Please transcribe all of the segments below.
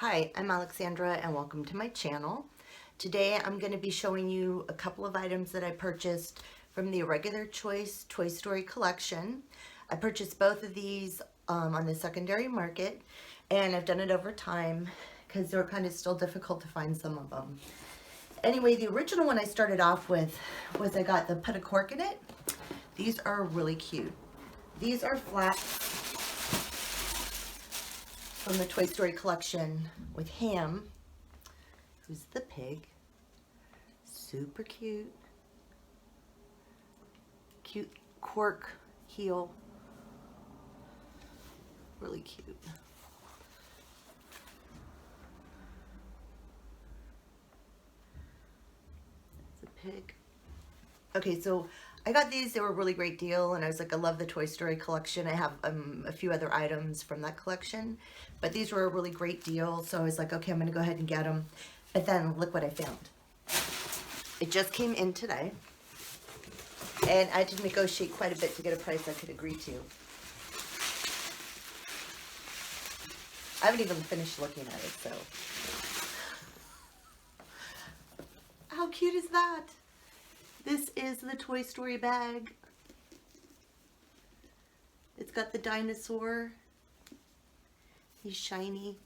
Hi, I'm Alexandra and welcome to my channel. Today I'm going to be showing you a couple of items that I purchased from the Irregular Choice Toy Story collection. I purchased both of these on the secondary market, and I've done it over time because they're kind of still difficult to find some of them. Anyway, the original one I started off with was I got the Put a Cork in It. These are really cute. These are flats from the Toy Story collection with Hamm, who's the pig. Super cute. Cute cork heel. Really cute. That's a pig. Okay, so I got these. They were a really great deal, and I was like, I love the Toy Story collection. I have a few other items from that collection, but these were a really great deal, so I was like, okay, I'm going to go ahead and get them. But then look what I found. It just came in today, and I had to negotiate quite a bit to get a price I could agree to. I haven't even finished looking at it, so. How cute is that? This is the Toy Story bag. It's got the dinosaur. He's shiny,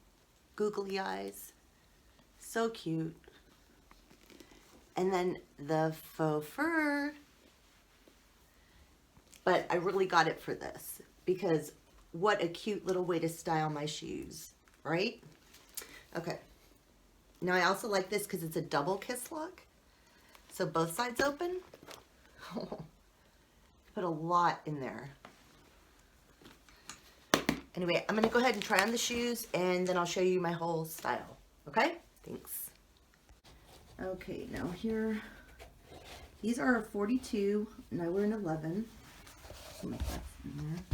googly eyes. So cute. And then the faux fur. But I really got it for this because what a cute little way to style my shoes, right? Okay. Now I also like this because it's a double kiss lock. So both sides open. Put a lot in there. Anyway, I'm going to go ahead and try on the shoes, and then I'll show you my whole style. Okay? Thanks. Okay, now here, these are a 42, and I wear an 11. I'll make that in there.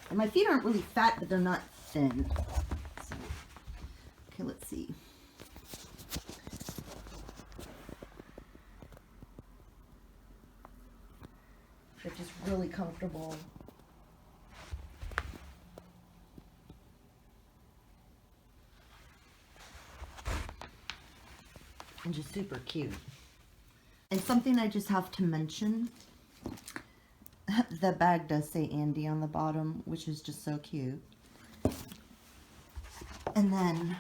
And my feet aren't really fat, but they're not thin. So, okay, let's see. They're just really comfortable. And just super cute. And something I just have to mention, the bag does say Andy on the bottom, which is just so cute. And then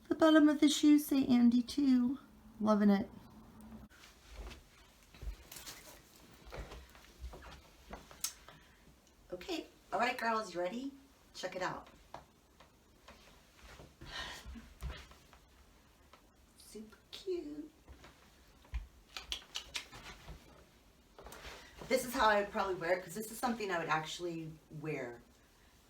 the bottom of the shoes say Andy too. Loving it. Okay, all right girls, you ready? Check it out. Super cute. This is how I would probably wear it because this is something I would actually wear.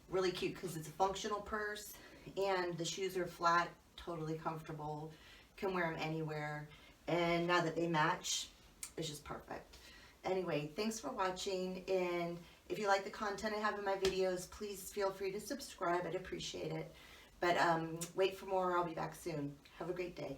Really cute because it's a functional purse and the shoes are flat, totally comfortable. Can wear them anywhere. And now that they match, it's just perfect. Anyway, thanks for watching, and if you like the content I have in my videos, please feel free to subscribe. I'd appreciate it. But wait for more. I'll be back soon. Have a great day.